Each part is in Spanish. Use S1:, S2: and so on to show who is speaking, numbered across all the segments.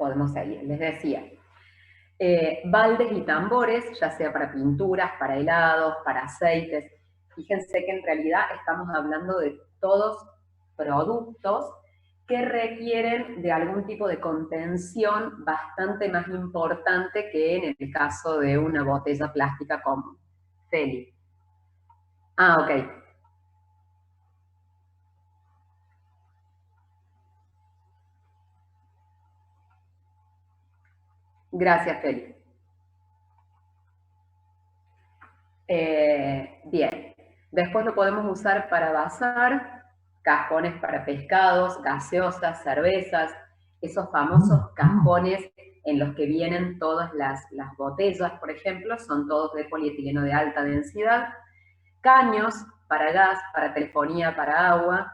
S1: podemos seguir. Les decía, baldes y tambores, ya sea para pinturas, para helados, para aceites. Fíjense que en realidad estamos hablando de todos productos que requieren de algún tipo de contención bastante más importante que en el caso de una botella plástica común. Feli. Ah, ok. Gracias, Feli. Bien. Después lo podemos usar para basar, cajones para pescados, gaseosas, cervezas, esos famosos cajones en los que vienen todas las botellas, por ejemplo, son todos de polietileno de alta densidad, caños para gas, para telefonía, para agua,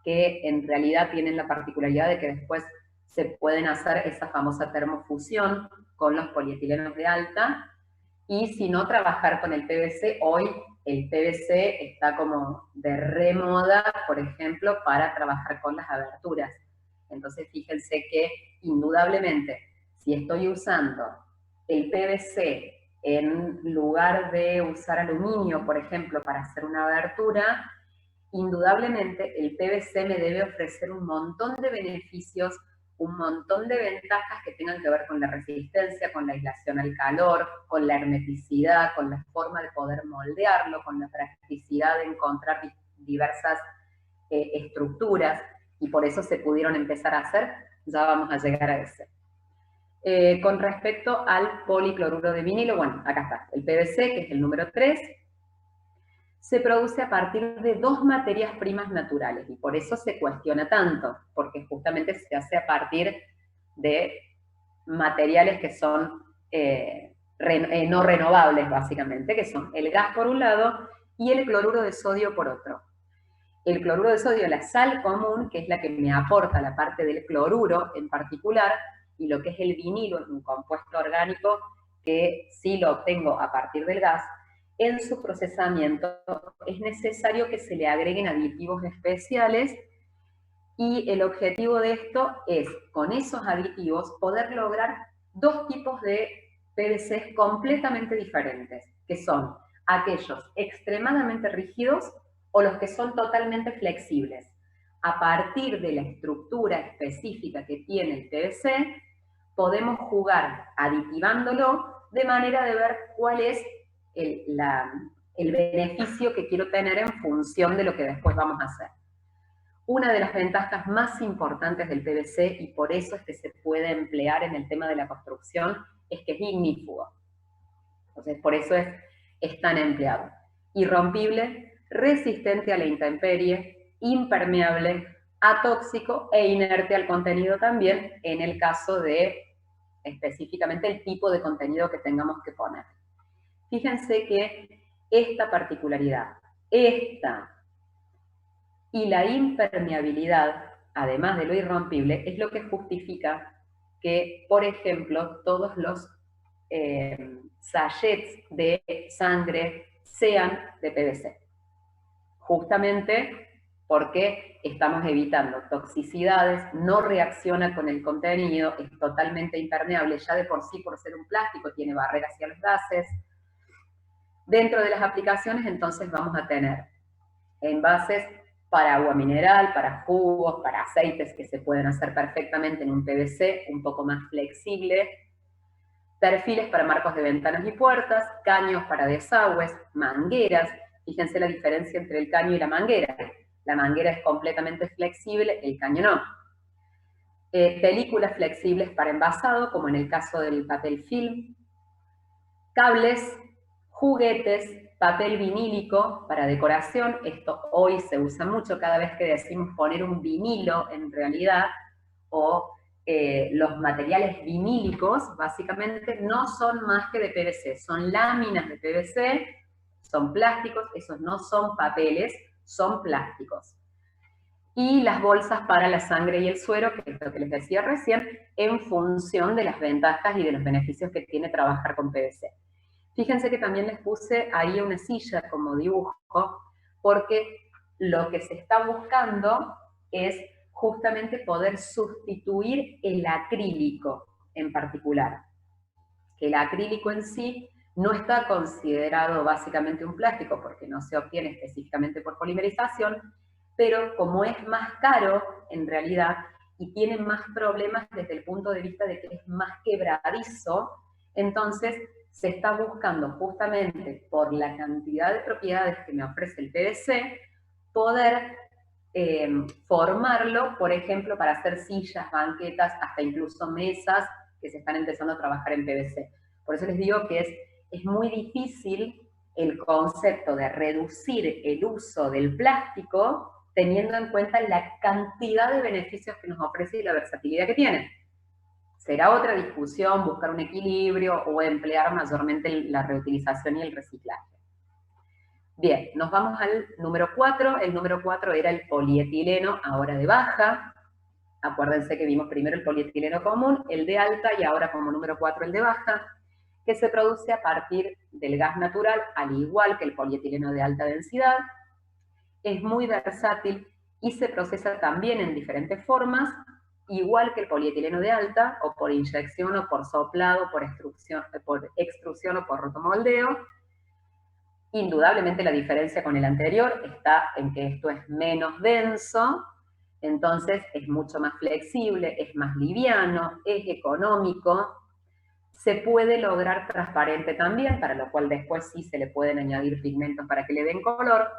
S1: que en realidad tienen la particularidad de que después se pueden hacer esa famosa termofusión con los polietilenos de alta, y si no, trabajar con el PVC. Hoy el PVC está como de remoda, por ejemplo, para trabajar con las aberturas. Entonces, fíjense que indudablemente, si estoy usando el PVC en lugar de usar aluminio, por ejemplo, para hacer una abertura, indudablemente el PVC me debe ofrecer un montón de beneficios, un montón de ventajas que tengan que ver con la resistencia, con la aislación al calor, con la hermeticidad, con la forma de poder moldearlo, con la practicidad de encontrar diversas estructuras, y por eso se pudieron empezar a hacer. Ya vamos a llegar a ese. Con respecto al policloruro de vinilo, bueno, acá está, el PVC, que es el número 3, se produce a partir de dos materias primas naturales, y por eso se cuestiona tanto, porque justamente se hace a partir de materiales que son no renovables, básicamente, que son el gas por un lado y el cloruro de sodio por otro. El cloruro de sodio, la sal común, que es la que me aporta la parte del cloruro en particular, y lo que es el vinilo, es un compuesto orgánico que sí lo obtengo a partir del gas. En su procesamiento es necesario que se le agreguen aditivos especiales, y el objetivo de esto es, con esos aditivos, poder lograr dos tipos de PVCs completamente diferentes, que son aquellos extremadamente rígidos o los que son totalmente flexibles. A partir de la estructura específica que tiene el PVC, podemos jugar aditivándolo de manera de ver cuál es el beneficio que quiero tener en función de lo que después vamos a hacer. Una de las ventajas más importantes del PVC, y por eso es que se puede emplear en el tema de la construcción, es que es ignífugo. Entonces, por eso es tan empleado. Irrompible, resistente a la intemperie, impermeable, atóxico e inerte al contenido también, en el caso de específicamente el tipo de contenido que tengamos que poner. Fíjense que esta particularidad, esta y la impermeabilidad, además de lo irrompible, es lo que justifica que, por ejemplo, todos los sachets de sangre sean de PVC. Justamente porque estamos evitando toxicidades, no reacciona con el contenido, es totalmente impermeable, ya de por sí, por ser un plástico, tiene barrera hacia los gases. Dentro de las aplicaciones, entonces, vamos a tener envases para agua mineral, para jugos, para aceites que se pueden hacer perfectamente en un PVC un poco más flexible, perfiles para marcos de ventanas y puertas, caños para desagües, mangueras. Fíjense la diferencia entre el caño y la manguera. La manguera es completamente flexible, el caño no. Películas flexibles para envasado, como en el caso del papel film. Cables, juguetes, papel vinílico para decoración. Esto hoy se usa mucho cada vez que decimos poner un vinilo en realidad, o los materiales vinílicos básicamente no son más que de PVC, son láminas de PVC, son plásticos, esos no son papeles, son plásticos. Y las bolsas para la sangre y el suero, que es lo que les decía recién, en función de las ventajas y de los beneficios que tiene trabajar con PVC. Fíjense que también les puse ahí una silla como dibujo, porque lo que se está buscando es justamente poder sustituir el acrílico en particular. Que el acrílico en sí no está considerado básicamente un plástico porque no se obtiene específicamente por polimerización, pero como es más caro en realidad y tiene más problemas desde el punto de vista de que es más quebradizo, entonces se está buscando justamente por la cantidad de propiedades que me ofrece el PVC, poder formarlo, por ejemplo, para hacer sillas, banquetas, hasta incluso mesas que se están empezando a trabajar en PVC. Por eso les digo que es muy difícil el concepto de reducir el uso del plástico teniendo en cuenta la cantidad de beneficios que nos ofrece y la versatilidad que tiene. Será otra discusión buscar un equilibrio o emplear mayormente la reutilización y el reciclaje. Bien, nos vamos al número 4. El número 4 era el polietileno, ahora de baja. Acuérdense que vimos primero el polietileno común, el de alta, y ahora como número 4 el de baja, que se produce a partir del gas natural, al igual que el polietileno de alta densidad. Es muy versátil y se procesa también en diferentes formas, igual que el polietileno de alta, o por inyección, o por soplado, por extrusión o por rotomoldeo. Indudablemente la diferencia con el anterior está en que esto es menos denso, entonces es mucho más flexible, es más liviano, es económico, se puede lograr transparente también, para lo cual después sí se le pueden añadir pigmentos para que le den color,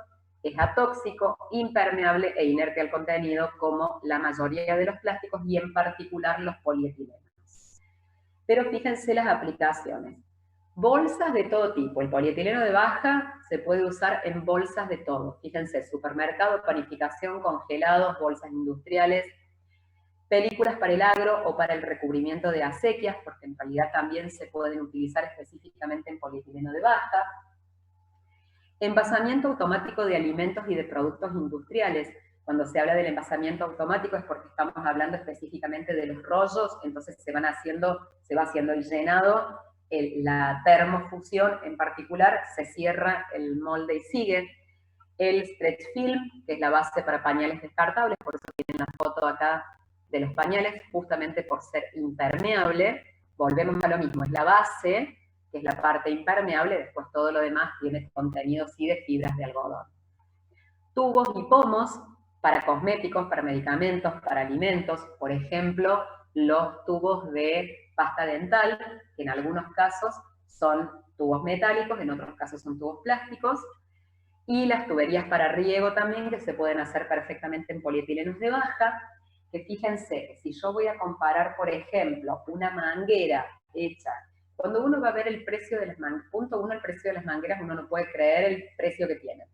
S1: es atóxico, impermeable e inerte al contenido como la mayoría de los plásticos y en particular los polietilenos. Pero fíjense las aplicaciones. Bolsas de todo tipo. El polietileno de baja se puede usar en bolsas de todo. Fíjense, supermercado, panificación, congelados, bolsas industriales, películas para el agro o para el recubrimiento de acequias, porque en realidad también se pueden utilizar específicamente en polietileno de baja. Envasamiento automático de alimentos y de productos industriales. Cuando se habla del envasamiento automático es porque estamos hablando específicamente de los rollos, entonces se va haciendo el llenado, la termofusión en particular, se cierra el molde y sigue. El stretch film, que es la base para pañales descartables, por eso tienen la foto acá de los pañales, justamente por ser impermeable. Volvemos a lo mismo, es la base, que es la parte impermeable, después todo lo demás tiene contenido sí de fibras de algodón. Tubos y pomos para cosméticos, para medicamentos, para alimentos, por ejemplo, los tubos de pasta dental, que en algunos casos son tubos metálicos, en otros casos son tubos plásticos, y las tuberías para riego también, que se pueden hacer perfectamente en polietilenos de baja, que fíjense, si yo voy a comparar, por ejemplo, una manguera hecha, cuando uno va a ver el precio de las mangueras, punto uno, el precio de las mangueras, uno no puede creer el precio que tienen.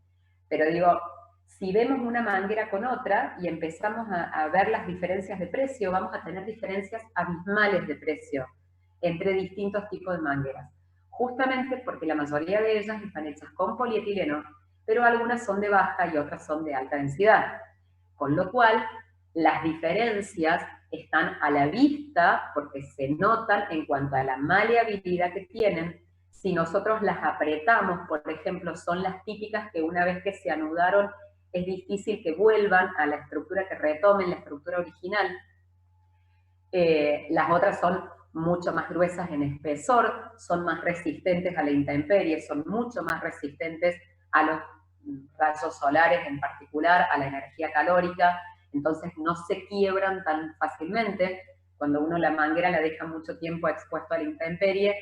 S1: Pero digo, si vemos una manguera con otra y empezamos a ver las diferencias de precio, vamos a tener diferencias abismales de precio entre distintos tipos de mangueras. Justamente porque la mayoría de ellas están hechas con polietileno, pero algunas son de baja y otras son de alta densidad. Con lo cual, las diferencias están a la vista porque se notan en cuanto a la maleabilidad que tienen. Si nosotros las apretamos, por ejemplo, son las típicas que una vez que se anudaron es difícil que vuelvan a la estructura, que retomen la estructura original. Las otras son mucho más gruesas en espesor, son más resistentes a la intemperie, son mucho más resistentes a los rayos solares en particular, a la energía calórica, entonces no se quiebran tan fácilmente. Cuando uno la manguera la deja mucho tiempo expuesto a la intemperie,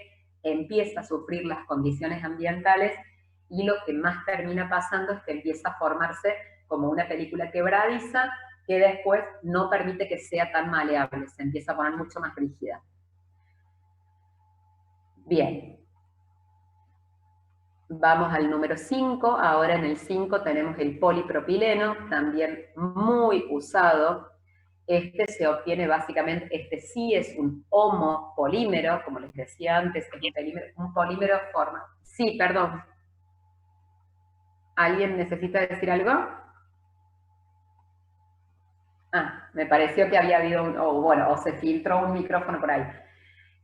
S1: empieza a sufrir las condiciones ambientales y lo que más termina pasando es que empieza a formarse como una película quebradiza que después no permite que sea tan maleable, se empieza a poner mucho más rígida. Bien. Vamos al número 5, ahora en el 5 tenemos el polipropileno, también muy usado. Este se obtiene básicamente, este sí es un homopolímero, como les decía antes, es un polímero forma. Sí, perdón. ¿Alguien necesita decir algo? Ah, me pareció que había habido o se filtró un micrófono por ahí.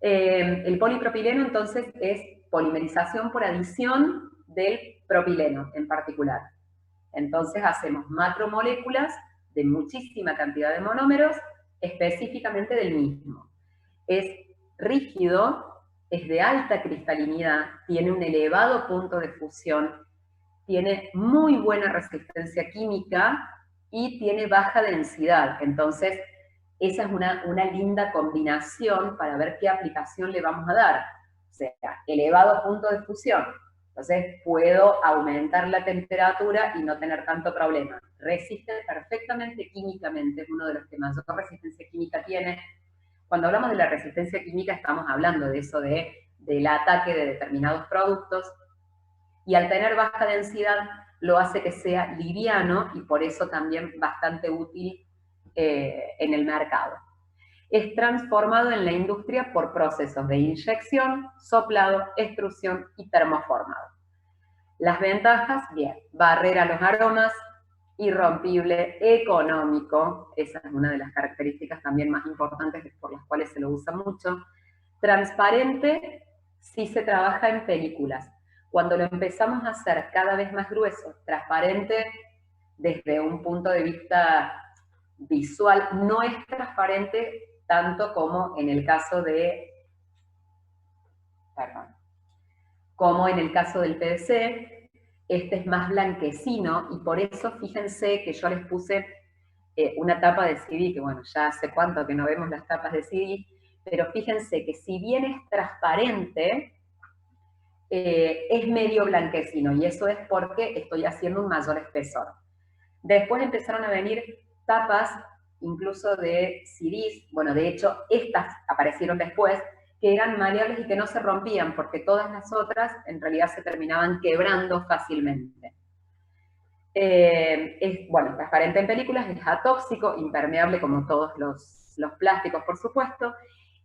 S1: El polipropileno entonces es polimerización por adición del propileno en particular. Entonces hacemos macromoléculas de muchísima cantidad de monómeros, específicamente del mismo. Es rígido, es de alta cristalinidad, tiene un elevado punto de fusión, tiene muy buena resistencia química y tiene baja densidad. Entonces, esa es una linda combinación para ver qué aplicación le vamos a dar. O sea, elevado punto de fusión. Entonces, puedo aumentar la temperatura y no tener tanto problema. Resiste perfectamente químicamente, es uno de los que mayor resistencia química tiene. Cuando hablamos de la resistencia química, estamos hablando de eso del ataque de determinados productos, y al tener baja densidad lo hace que sea liviano y por eso también bastante útil en el mercado. Es transformado en la industria por procesos de inyección, soplado, extrusión y termoformado. Las ventajas, bien, barrera a los aromas, irrompible, económico, esa es una de las características también más importantes por las cuales se lo usa mucho. Transparente, si se trabaja en películas. Cuando lo empezamos a hacer cada vez más grueso, transparente desde un punto de vista visual, no es transparente tanto como en el caso de, perdón, como en el caso del PVC. Este es más blanquecino y por eso fíjense que yo les puse una tapa de CD, que bueno, ya hace cuánto que no vemos las tapas de CD, pero fíjense que si bien es transparente, es medio blanquecino, y eso es porque estoy haciendo un mayor espesor. Después empezaron a venir tapas, incluso de CDs, bueno, de hecho, estas aparecieron después, que eran maleables y que no se rompían, porque todas las otras en realidad se terminaban quebrando fácilmente. Es, bueno, transparente en películas, es atóxico, impermeable como todos los plásticos, por supuesto,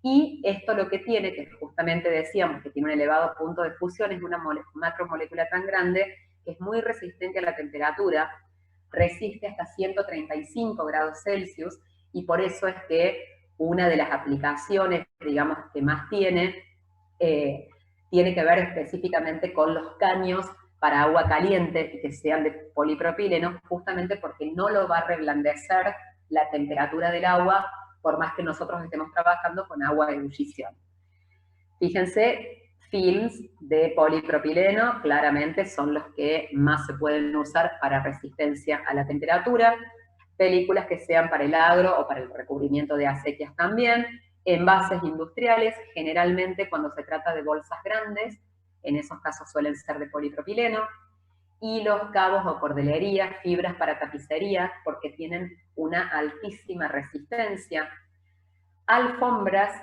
S1: y esto lo que tiene, que justamente decíamos que tiene un elevado punto de fusión, es una macromolécula tan grande que es muy resistente a la temperatura, resiste hasta 135 grados Celsius, y por eso es que una de las aplicaciones, digamos, que más tiene que ver específicamente con los caños para agua caliente y que sean de polipropileno, justamente porque no lo va a reblandecer la temperatura del agua, por más que nosotros estemos trabajando con agua de ebullición. Fíjense, films de polipropileno claramente son los que más se pueden usar para resistencia a la temperatura, películas que sean para el agro o para el recubrimiento de acequias también, envases industriales, generalmente cuando se trata de bolsas grandes, en esos casos suelen ser de polipropileno, hilos, cabos o cordelería, fibras para tapicería, porque tienen una altísima resistencia, alfombras,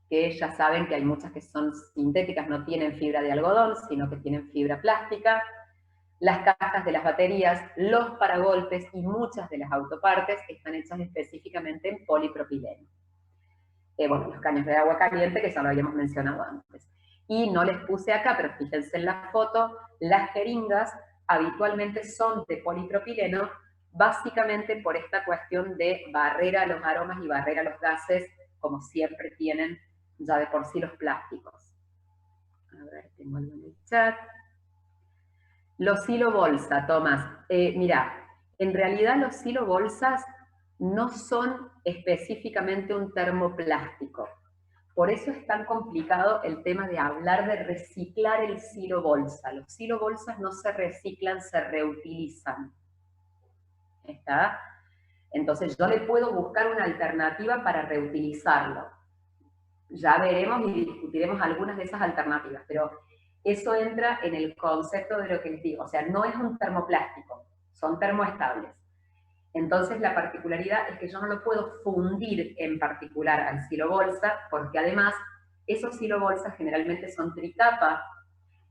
S1: que ya saben que hay muchas que son sintéticas, no tienen fibra de algodón, sino que tienen fibra plástica, las cajas de las baterías, los paragolpes y muchas de las autopartes están hechas específicamente en polipropileno. Bueno, los caños de agua caliente, que ya lo habíamos mencionado antes. Y no les puse acá, pero fíjense en la foto, las jeringas habitualmente son de polipropileno, básicamente por esta cuestión de barrera a los aromas y barrera a los gases, como siempre tienen ya de por sí los plásticos. A ver, tengo algo en el chat. Los silo bolsa, Tomás. Mirá, en realidad los silo bolsas no son específicamente un termoplástico. Por eso es tan complicado el tema de hablar de reciclar el silo bolsa. Los silo bolsas no se reciclan, se reutilizan. ¿Está? Entonces yo le puedo buscar una alternativa para reutilizarlo. Ya veremos y discutiremos algunas de esas alternativas, pero eso entra en el concepto de lo que les digo. O sea, no es un termoplástico, son termoestables. Entonces la particularidad es que yo no lo puedo fundir en particular al silo bolsa, porque además esos silo bolsas generalmente son tricapa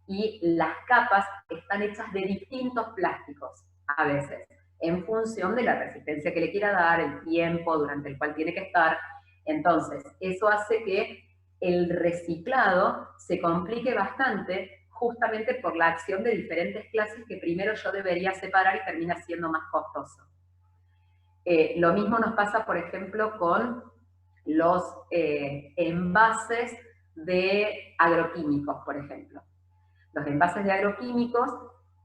S1: y las capas están hechas de distintos plásticos a veces, en función de la resistencia que le quiera dar, el tiempo durante el cual tiene que estar. Entonces, eso hace que el reciclado se complique bastante justamente por la acción de diferentes clases que primero yo debería separar y termina siendo más costoso. Lo mismo nos pasa, por ejemplo, con los envases de agroquímicos, por ejemplo. Los envases de agroquímicos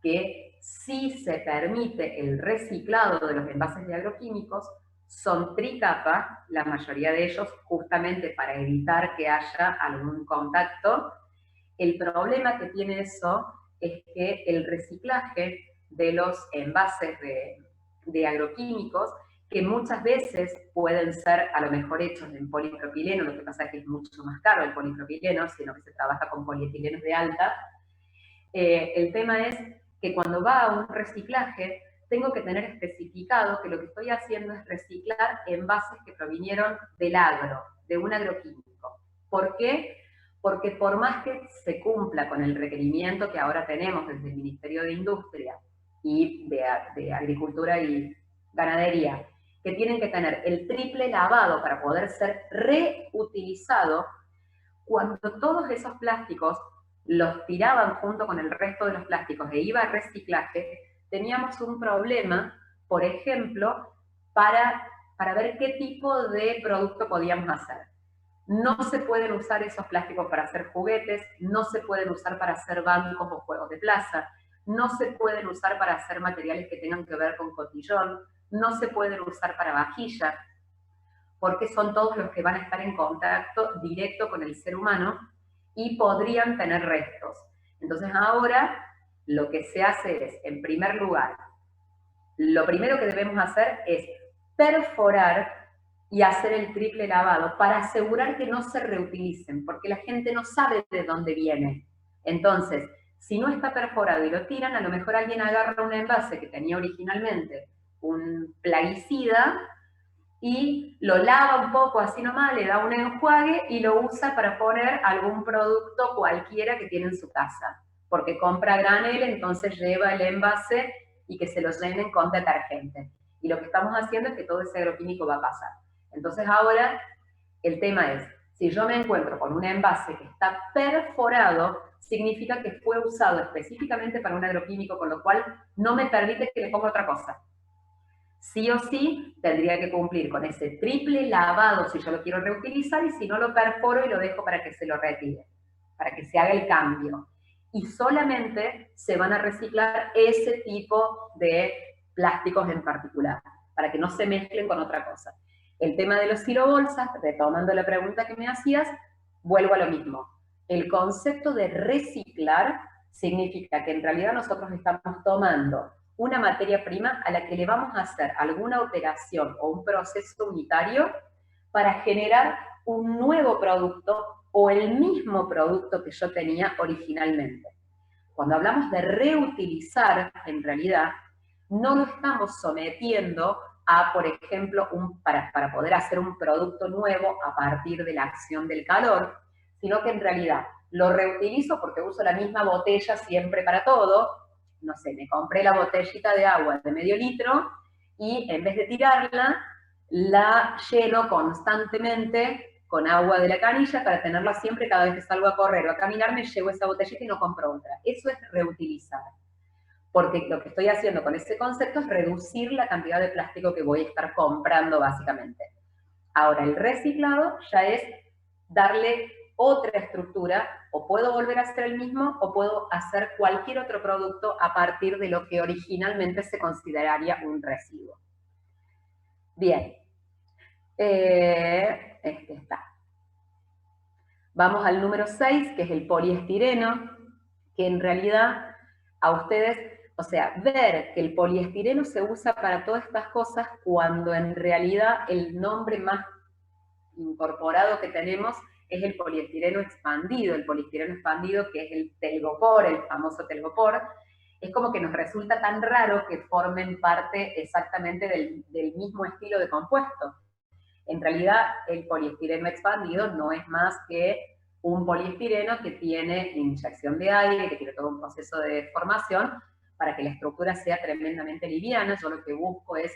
S1: que sí se permite el reciclado de los envases de agroquímicos, son tricapa, la mayoría de ellos justamente para evitar que haya algún contacto. El problema que tiene eso es que el reciclaje de los envases de agroquímicos, que muchas veces pueden ser a lo mejor hechos en polipropileno, lo que pasa es que es mucho más caro el polipropileno, sino que se trabaja con polietilenos de alta. El tema es que cuando va a un reciclaje, tengo que tener especificado que lo que estoy haciendo es reciclar envases que provinieron del agro, de un agroquímico. ¿Por qué? Porque por más que se cumpla con el requerimiento que ahora tenemos desde el Ministerio de Industria y de Agricultura y Ganadería, que tienen que tener el triple lavado para poder ser reutilizado, cuando todos esos plásticos los tiraban junto con el resto de los plásticos e iba a reciclaje, teníamos un problema, por ejemplo, para ver qué tipo de producto podíamos hacer. No se pueden usar esos plásticos para hacer juguetes, no se pueden usar para hacer bancos o juegos de plaza, no se pueden usar para hacer materiales que tengan que ver con cotillón, no se pueden usar para vajilla, porque son todos los que van a estar en contacto directo con el ser humano y podrían tener restos. Entonces ahora lo que se hace es, en primer lugar, lo primero que debemos hacer es perforar y hacer el triple lavado para asegurar que no se reutilicen, porque la gente no sabe de dónde viene. Entonces, si no está perforado y lo tiran, a lo mejor alguien agarra un envase que tenía originalmente un plaguicida y lo lava un poco así nomás, le da un enjuague y lo usa para poner algún producto cualquiera que tiene en su casa. Porque compra granel, entonces lleva el envase y que se lo llenen con detergente. Y lo que estamos haciendo es que todo ese agroquímico va a pasar. Entonces ahora el tema es, si yo me encuentro con un envase que está perforado, significa que fue usado específicamente para un agroquímico, con lo cual no me permite que le ponga otra cosa. Sí o sí tendría que cumplir con ese triple lavado si yo lo quiero reutilizar, y si no lo perforo y lo dejo para que se lo retire, para que se haga el cambio. Y solamente se van a reciclar ese tipo de plásticos en particular, para que no se mezclen con otra cosa. El tema de los silobolsas, retomando la pregunta que me hacías, vuelvo a lo mismo. El concepto de reciclar significa que en realidad nosotros estamos tomando una materia prima a la que le vamos a hacer alguna operación o un proceso unitario para generar un nuevo producto o el mismo producto que yo tenía originalmente. Cuando hablamos de reutilizar, en realidad, no lo estamos sometiendo a, por ejemplo, para poder hacer un producto nuevo a partir de la acción del calor, sino que en realidad lo reutilizo porque uso la misma botella siempre para todo. No sé, me compré la botellita de agua de medio litro y en vez de tirarla, la lleno constantemente con agua de la canilla para tenerla siempre. Cada vez que salgo a correr o a caminar me llevo esa botellita y no compro otra. Eso es reutilizar. Porque lo que estoy haciendo con ese concepto es reducir la cantidad de plástico que voy a estar comprando básicamente. Ahora, el reciclado ya es darle otra estructura, o puedo volver a hacer el mismo, o puedo hacer cualquier otro producto a partir de lo que originalmente se consideraría un residuo. Bien, este está. Vamos al número 6, que es el poliestireno, que en realidad a ustedes, o sea, ver que el poliestireno se usa para todas estas cosas cuando en realidad el nombre más incorporado que tenemos es el poliestireno expandido, que es el telgopor, el famoso telgopor. Es como que nos resulta tan raro que formen parte exactamente del mismo estilo de compuesto. En realidad, el poliestireno expandido no es más que un poliestireno que tiene inyección de aire, que tiene todo un proceso de formación para que la estructura sea tremendamente liviana. Yo lo que busco es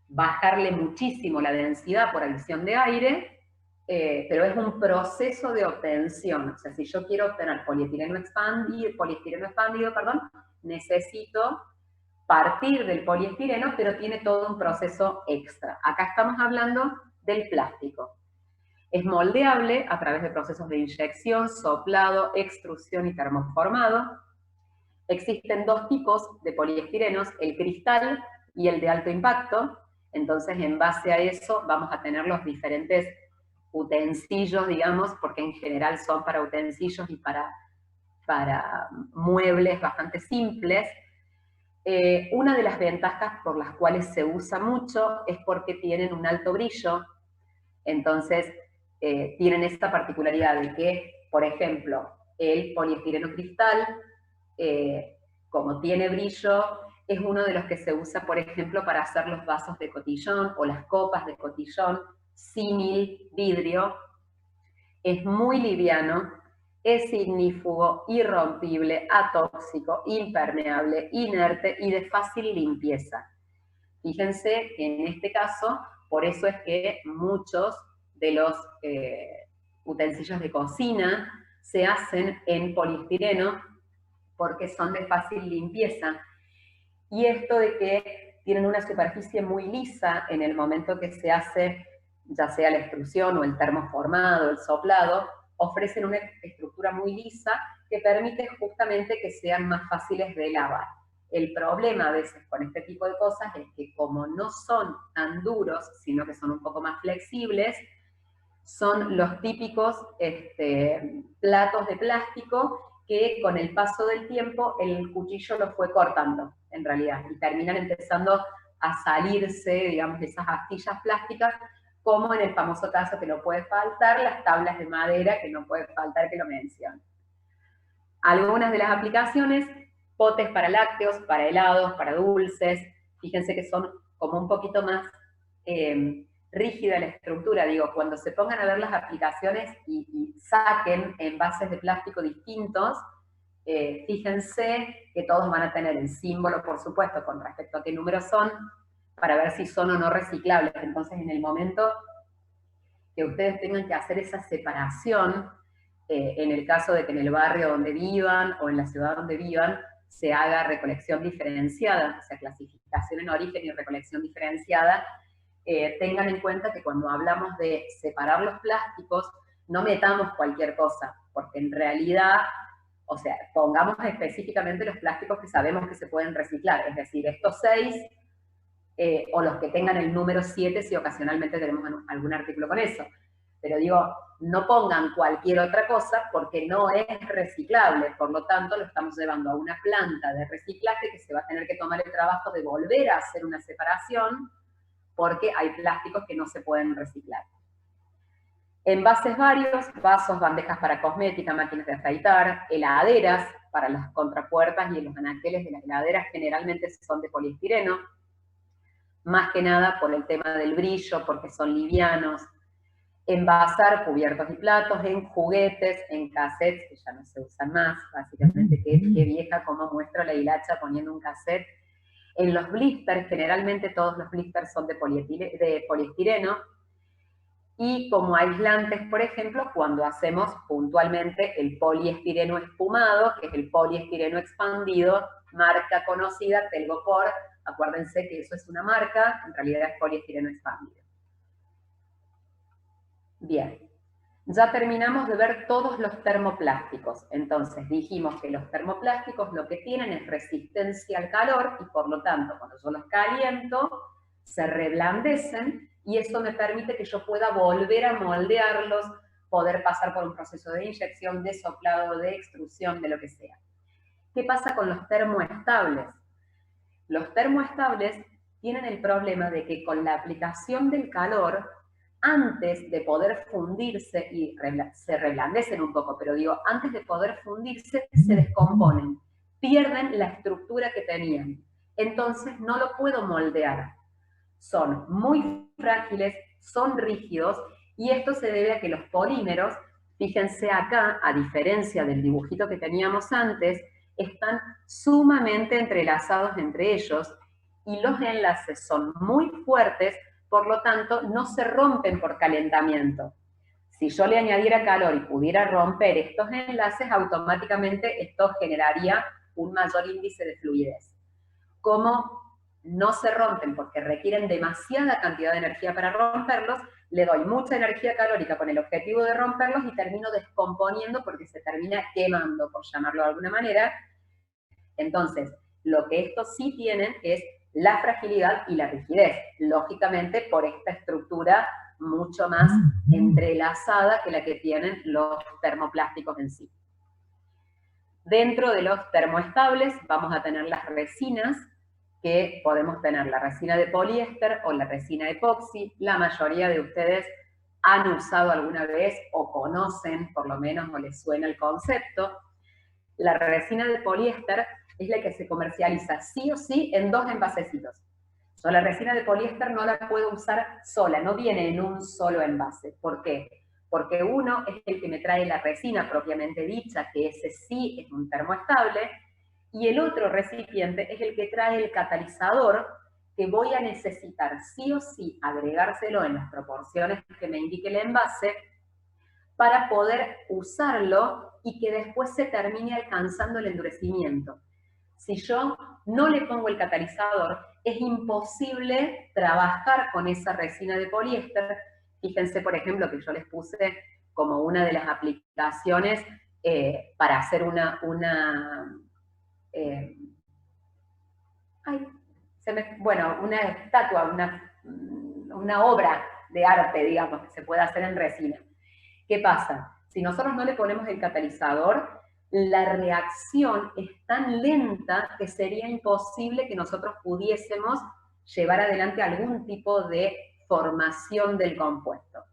S1: bajarle muchísimo la densidad por adición de aire, pero es un proceso de obtención. O sea, si yo quiero obtener poliestireno expandido, necesito partir del poliestireno, pero tiene todo un proceso extra. Acá estamos hablando del plástico. Es moldeable a través de procesos de inyección, soplado, extrusión y termoformado. Existen dos tipos de poliestirenos, el cristal y el de alto impacto. Entonces, en base a eso, vamos a tener los diferentes utensilios, digamos, porque en general son para utensilios y para muebles bastante simples. Una de las ventajas por las cuales se usa mucho es porque tienen un alto brillo. Entonces, tienen esta particularidad de que, por ejemplo, el poliestireno cristal, como tiene brillo, es uno de los que se usa, por ejemplo, para hacer los vasos de cotillón o las copas de cotillón, símil vidrio. Es muy liviano, es ignífugo, irrompible, atóxico, impermeable, inerte y de fácil limpieza. Fíjense que en este caso, por eso es que muchos de los utensilios de cocina se hacen en poliestireno porque son de fácil limpieza. Y esto de que tienen una superficie muy lisa en el momento que se hace, ya sea la extrusión o el termoformado, el soplado, ofrecen una estructura muy lisa que permite justamente que sean más fáciles de lavar. El problema a veces con este tipo de cosas es que como no son tan duros, sino que son un poco más flexibles, son los típicos platos de plástico que con el paso del tiempo el cuchillo lo fue cortando, en realidad, y terminan empezando a salirse, digamos, de esas astillas plásticas, como en el famoso caso que no puede faltar, las tablas de madera, que no puede faltar que lo mencionen. Algunas de las aplicaciones, potes para lácteos, para helados, para dulces, fíjense que son como un poquito más rígida la estructura, digo, cuando se pongan a ver las aplicaciones y saquen envases de plástico distintos, fíjense que todos van a tener el símbolo, por supuesto, con respecto a qué números son, para ver si son o no reciclables. Entonces, en el momento que ustedes tengan que hacer esa separación, en el caso de que en el barrio donde vivan o en la ciudad donde vivan se haga recolección diferenciada, o sea, clasificación en origen y recolección diferenciada, tengan en cuenta que cuando hablamos de separar los plásticos, no metamos cualquier cosa, porque en realidad, o sea, pongamos específicamente los plásticos que sabemos que se pueden reciclar, es decir, estos 6, o los que tengan el número 7 si ocasionalmente tenemos algún artículo con eso. Pero digo, no pongan cualquier otra cosa porque no es reciclable, por lo tanto lo estamos llevando a una planta de reciclaje que se va a tener que tomar el trabajo de volver a hacer una separación porque hay plásticos que no se pueden reciclar. Envases varios, vasos, bandejas para cosmética, máquinas de afeitar, heladeras para las contrapuertas y los anaqueles de las heladeras generalmente son de poliestireno, más que nada por el tema del brillo, porque son livianos. Envasar cubiertos y platos en juguetes, en cassettes, que ya no se usan más, básicamente, que vieja como muestra la hilacha poniendo un cassette. En los blisters, generalmente todos los blisters son de poliestireno, y como aislantes, por ejemplo, cuando hacemos puntualmente el poliestireno espumado, que es el poliestireno expandido, marca conocida, Telgopor, acuérdense que eso es una marca, en realidad es poliestireno expandido. Bien, ya terminamos de ver todos los termoplásticos. Entonces dijimos que los termoplásticos lo que tienen es resistencia al calor y por lo tanto cuando yo los caliento se reblandecen y eso me permite que yo pueda volver a moldearlos, poder pasar por un proceso de inyección, de soplado, de extrusión, de lo que sea. ¿Qué pasa con los termoestables? Los termoestables tienen el problema de que con la aplicación del calor, antes de poder fundirse, y se reblandecen un poco, pero digo, antes de poder fundirse, se descomponen, pierden la estructura que tenían. Entonces no lo puedo moldear. Son muy frágiles, son rígidos, y esto se debe a que los polímeros, fíjense acá, a diferencia del dibujito que teníamos antes, están sumamente entrelazados entre ellos, y los enlaces son muy fuertes, por lo tanto, no se rompen por calentamiento. Si yo le añadiera calor y pudiera romper estos enlaces, automáticamente esto generaría un mayor índice de fluidez. Como no se rompen porque requieren demasiada cantidad de energía para romperlos, le doy mucha energía calórica con el objetivo de romperlos y termino descomponiendo porque se termina quemando, por llamarlo de alguna manera, Entonces, lo que estos sí tienen es la fragilidad y la rigidez, lógicamente por esta estructura mucho más entrelazada que la que tienen los termoplásticos en sí. Dentro de los termoestables vamos a tener las resinas, que podemos tener la resina de poliéster o la resina epoxi. La mayoría de ustedes han usado alguna vez o conocen, por lo menos, o les suena el concepto. La resina de poliéster es la que se comercializa sí o sí en 2 envasecitos. Yo la resina de poliéster no la puedo usar sola, no viene en un solo envase. ¿Por qué? Porque uno es el que me trae la resina propiamente dicha, que ese sí es un termoestable, y el otro recipiente es el que trae el catalizador, que voy a necesitar sí o sí agregárselo en las proporciones que me indique el envase para poder usarlo y que después se termine alcanzando el endurecimiento. Si yo no le pongo el catalizador, es imposible trabajar con esa resina de poliéster. Fíjense, por ejemplo, que yo les puse como una de las aplicaciones para hacer una estatua, una obra de arte, digamos, que se puede hacer en resina. ¿Qué pasa? Si nosotros no le ponemos el catalizador, la reacción es tan lenta que sería imposible que nosotros pudiésemos llevar adelante algún tipo de formación del compuesto.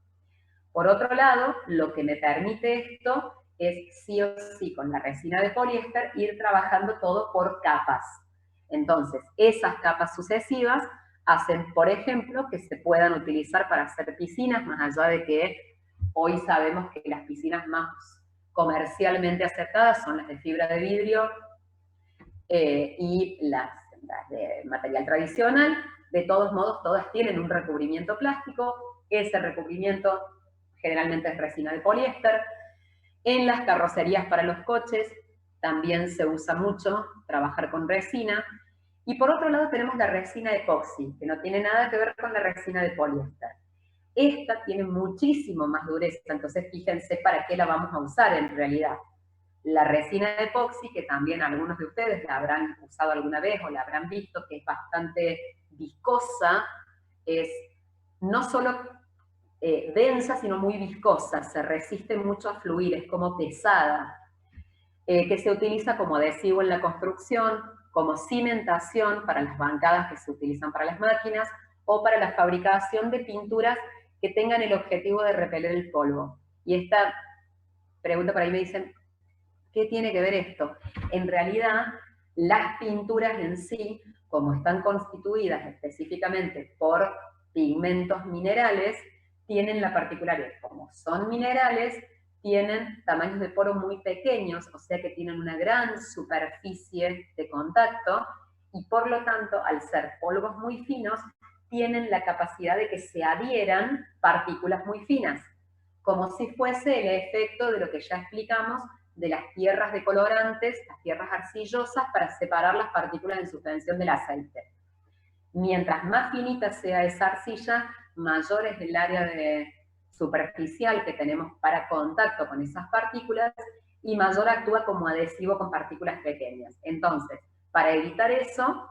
S1: Por otro lado, lo que me permite esto es sí o sí con la resina de poliéster ir trabajando todo por capas. Entonces, esas capas sucesivas hacen, por ejemplo, que se puedan utilizar para hacer piscinas, más allá de que hoy sabemos que las piscinas más comercialmente aceptadas son las de fibra de vidrio y las de material tradicional. De todos modos, todas tienen un recubrimiento plástico. Ese recubrimiento generalmente es resina de poliéster. En las carrocerías para los coches también se usa mucho trabajar con resina. Y por otro lado tenemos la resina epoxi, que no tiene nada que ver con la resina de poliéster. Esta tiene muchísimo más dureza, entonces fíjense para qué la vamos a usar en realidad. La resina epoxi, que también algunos de ustedes la habrán usado alguna vez o la habrán visto, que es bastante viscosa, es no solo densa, sino muy viscosa, se resiste mucho a fluir, es como pesada, que se utiliza como adhesivo en la construcción, como cimentación para las bancadas que se utilizan para las máquinas, o para la fabricación de pinturas que tengan el objetivo de repeler el polvo. Y esta pregunta por ahí me dicen, ¿qué tiene que ver esto? En realidad, las pinturas en sí, como están constituidas específicamente por pigmentos minerales, tienen la particularidad, como son minerales, tienen tamaños de poro muy pequeños, o sea que tienen una gran superficie de contacto, y por lo tanto, al ser polvos muy finos, tienen la capacidad de que se adhieran partículas muy finas, como si fuese el efecto de lo que ya explicamos de las tierras de colorantes, las tierras arcillosas, para separar las partículas en suspensión del aceite. Mientras más finita sea esa arcilla, mayor es el área superficial que tenemos para contacto con esas partículas y mayor actúa como adhesivo con partículas pequeñas. Entonces, para evitar eso,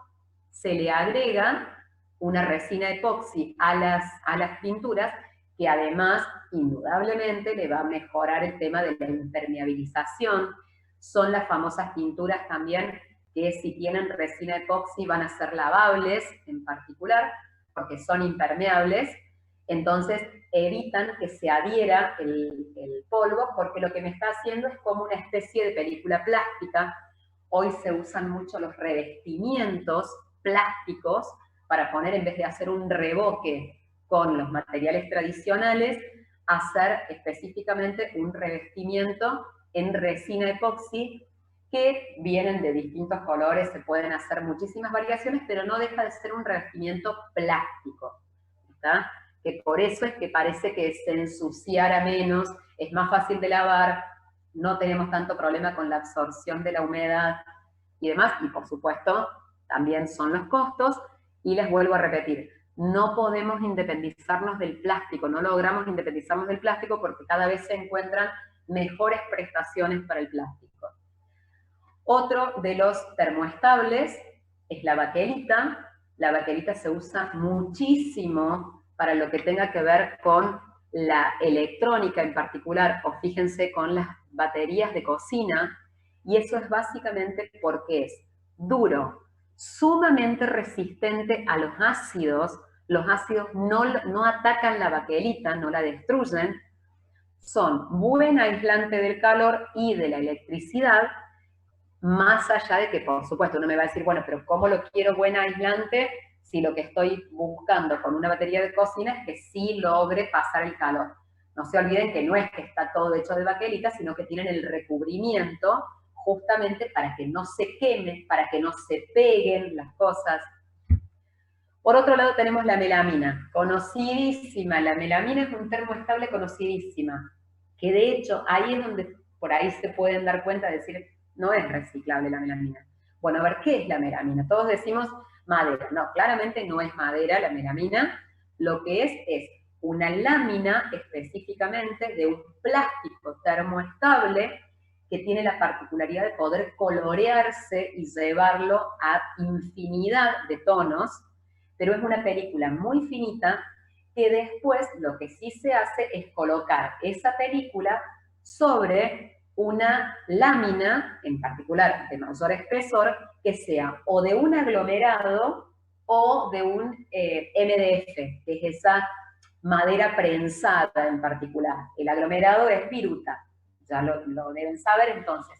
S1: se le agrega una resina epoxi a las pinturas, que además, indudablemente, le va a mejorar el tema de la impermeabilización. Son las famosas pinturas también que si tienen resina epoxi van a ser lavables en particular, porque son impermeables, entonces evitan que se adhiera el polvo, porque lo que me está haciendo es como una especie de película plástica. Hoy se usan mucho los revestimientos plásticos para poner, en vez de hacer un revoque con los materiales tradicionales, hacer específicamente un revestimiento en resina epoxi, que vienen de distintos colores, se pueden hacer muchísimas variaciones, pero no deja de ser un revestimiento plástico, ¿está? Que por eso es que parece que se ensuciara menos, es más fácil de lavar, no tenemos tanto problema con la absorción de la humedad y demás, y por supuesto también son los costos, y les vuelvo a repetir, no podemos independizarnos del plástico, no logramos independizarnos del plástico porque cada vez se encuentran mejores prestaciones para el plástico. Otro de los termoestables es la baquelita. La baquelita se usa muchísimo para lo que tenga que ver con la electrónica en particular, o fíjense con las baterías de cocina, y eso es básicamente porque es duro, sumamente resistente a los ácidos no atacan la baquelita, no la destruyen, son buen aislante del calor y de la electricidad, más allá de que, por supuesto, uno me va a decir, bueno, pero ¿cómo lo quiero buen aislante si lo que estoy buscando con una batería de cocina es que sí logre pasar el calor? No se olviden que no es que está todo hecho de baquelita, sino que tienen el recubrimiento justamente para que no se queme, para que no se peguen las cosas. Por otro lado tenemos la melamina, conocidísima. La melamina es un termoestable conocidísima, que de hecho ahí es donde por ahí se pueden dar cuenta de decir, no es reciclable la melamina. Bueno, a ver, ¿qué es la melamina? Todos decimos madera. No, claramente no es madera la melamina. Lo que es una lámina específicamente de un plástico termoestable que tiene la particularidad de poder colorearse y llevarlo a infinidad de tonos, pero es una película muy finita que después lo que sí se hace es colocar esa película sobre una lámina, en particular de mayor espesor, que sea o de un aglomerado o de un MDF, que es esa madera prensada en particular. El aglomerado es viruta, ya lo deben saber. Entonces,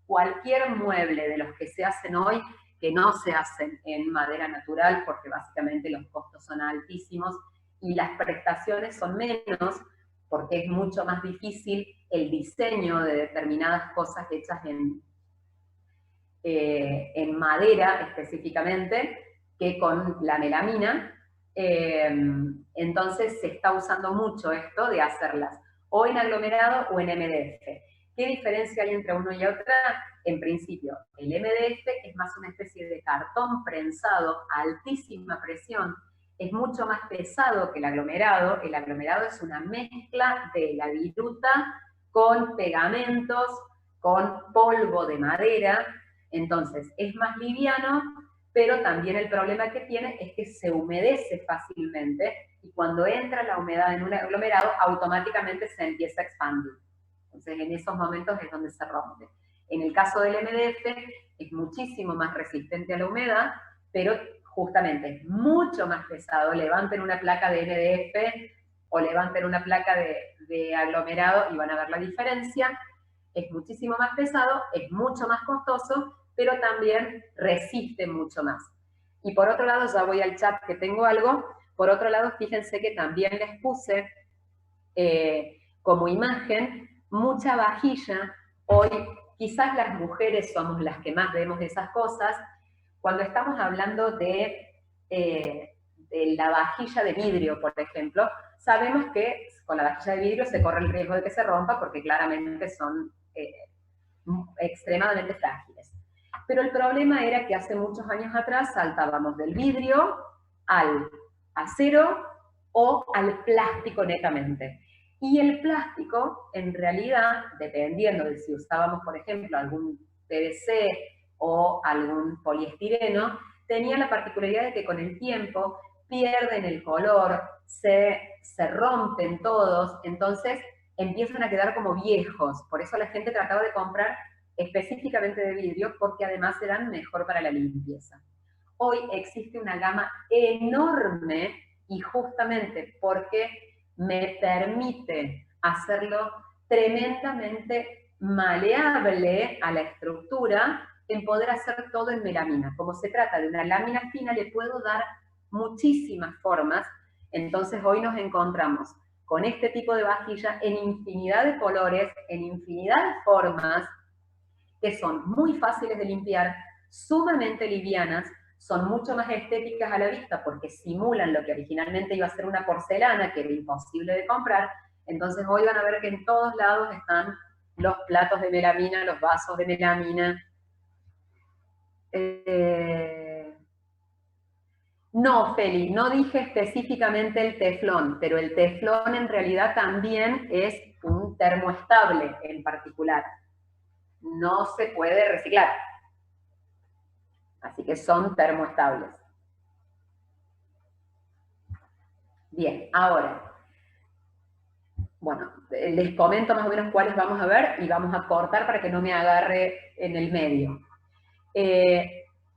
S1: cualquier mueble de los que se hacen hoy, que no se hacen en madera natural, porque básicamente los costos son altísimos y las prestaciones son menos, porque es mucho más difícil el diseño de determinadas cosas hechas en madera específicamente, que con la melamina. Entonces se está usando mucho esto de hacerlas o en aglomerado o en MDF. ¿Qué diferencia hay entre uno y otra? En principio, el MDF es más una especie de cartón prensado a altísima presión, es mucho más pesado que el aglomerado. El aglomerado es una mezcla de la viruta con pegamentos, con polvo de madera, entonces es más liviano, pero también el problema que tiene es que se humedece fácilmente y cuando entra la humedad en un aglomerado automáticamente se empieza a expandir. Entonces en esos momentos es donde se rompe. En el caso del MDF es muchísimo más resistente a la humedad, pero justamente es mucho más pesado. Levanten una placa de MDF o levanten una placa de aglomerado y van a ver la diferencia. Es muchísimo más pesado, es mucho más costoso, pero también resiste mucho más. Y por otro lado, ya voy al chat que tengo algo, por otro lado, fíjense que también les puse como imagen mucha vajilla. Hoy quizás las mujeres somos las que más vemos esas cosas. Cuando estamos hablando de la vajilla de vidrio, por ejemplo, sabemos que con la vajilla de vidrio se corre el riesgo de que se rompa porque claramente son extremadamente frágiles. Pero el problema era que hace muchos años atrás saltábamos del vidrio al acero o al plástico netamente. Y el plástico, en realidad, dependiendo de si usábamos, por ejemplo, algún PVC o algún poliestireno, tenía la particularidad de que con el tiempo pierden el color, se rompen todos, entonces empiezan a quedar como viejos. Por eso la gente trataba de comprar específicamente de vidrio, porque además eran mejor para la limpieza. Hoy existe una gama enorme y justamente porque me permite hacerlo tremendamente maleable a la estructura, en poder hacer todo en melamina. Como se trata de una lámina fina, le puedo dar muchísimas formas. Entonces hoy nos encontramos con este tipo de vajilla en infinidad de colores, en infinidad de formas, que son muy fáciles de limpiar, sumamente livianas, son mucho más estéticas a la vista porque simulan lo que originalmente iba a ser una porcelana, que era imposible de comprar. Entonces hoy van a ver que en todos lados están los platos de melamina, los vasos de melamina. No, Feli, no dije específicamente el teflón, pero el teflón en realidad también es un termoestable en particular. No se puede reciclar. Así que son termoestables. Bien, ahora, bueno, les comento más o menos cuáles vamos a ver y vamos a cortar para que no me agarre en el medio.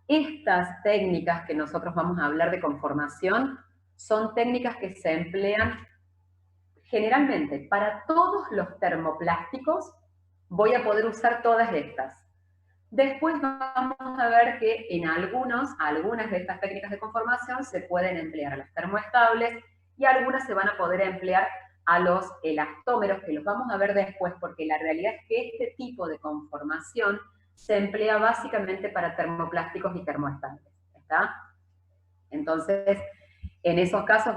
S1: Estas técnicas que nosotros vamos a hablar de conformación son técnicas que se emplean generalmente para todos los termoplásticos. Voy a poder usar todas estas. Después vamos a ver que en algunas de estas técnicas de conformación se pueden emplear a los termoestables y algunas se van a poder emplear a los elastómeros, que los vamos a ver después, porque la realidad es que este tipo de conformación se emplea básicamente para termoplásticos y termoestables, ¿está? Entonces, en esos casos,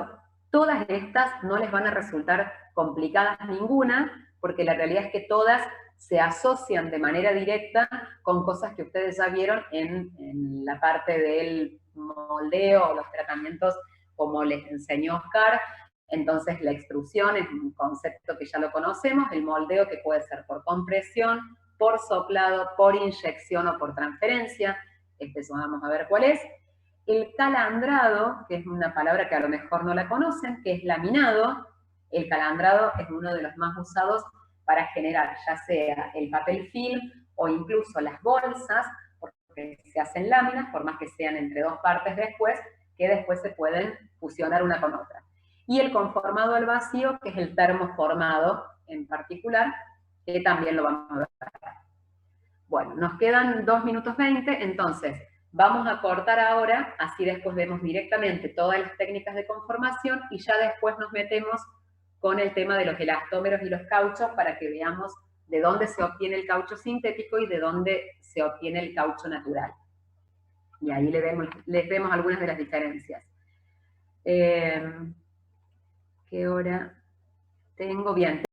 S1: todas estas no les van a resultar complicadas ninguna, porque la realidad es que todas se asocian de manera directa con cosas que ustedes ya vieron en la parte del moldeo o los tratamientos como les enseñó Oscar. Entonces la extrusión es un concepto que ya lo conocemos, el moldeo que puede ser por compresión, por soplado, por inyección o por transferencia. Vamos a ver cuál es. El calandrado, que es una palabra que a lo mejor no la conocen, que es laminado. El calandrado es uno de los más usados para generar ya sea el papel film o incluso las bolsas, porque se hacen láminas, por más que sean entre dos partes después, que después se pueden fusionar una con otra. Y el conformado al vacío, que es el termoformado en particular, que también lo vamos a ver. Bueno, nos quedan 2 minutos 20, entonces vamos a cortar ahora, así después vemos directamente todas las técnicas de conformación y ya después nos metemos con el tema de los elastómeros y los cauchos para que veamos de dónde se obtiene el caucho sintético y de dónde se obtiene el caucho natural. Y ahí les vemos algunas de las diferencias. ¿Qué hora tengo? Bien.